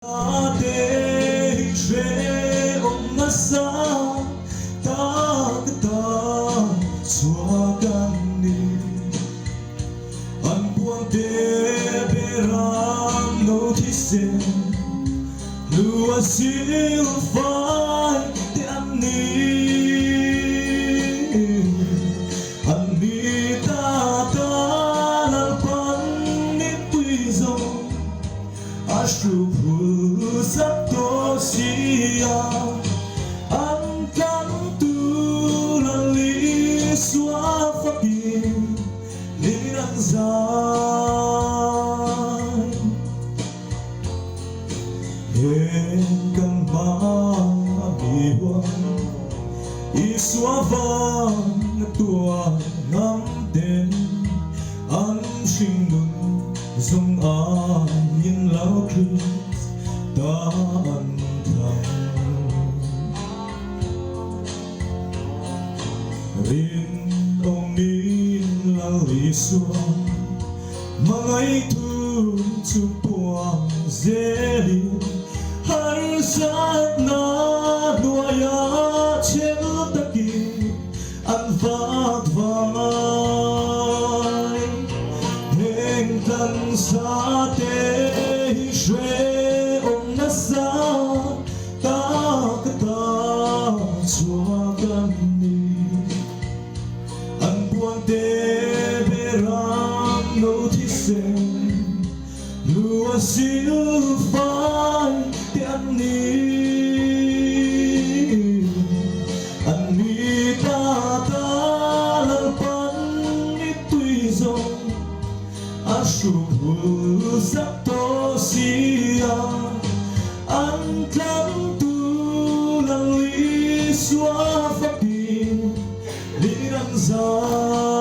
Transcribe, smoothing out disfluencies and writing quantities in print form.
Ate tre omasa takta suagani an puante beram notice luasil fai te anita talpan ni tuizo ashru Satosia ang kantulali suafaki niranzay Hengkang maabiwan isuavan tua ngamden ang shingun zong ayin laukris Daan Rin omin laliswa Mga itutupuang zeli Harsat na nuaya Cheltaki ang vadvay Hengkang sa te Shwe Nasa takta suagani ang puante beram notice luasil fai te anita talalpan ituizo ashubu satosia ang kantulali suafaki niranzay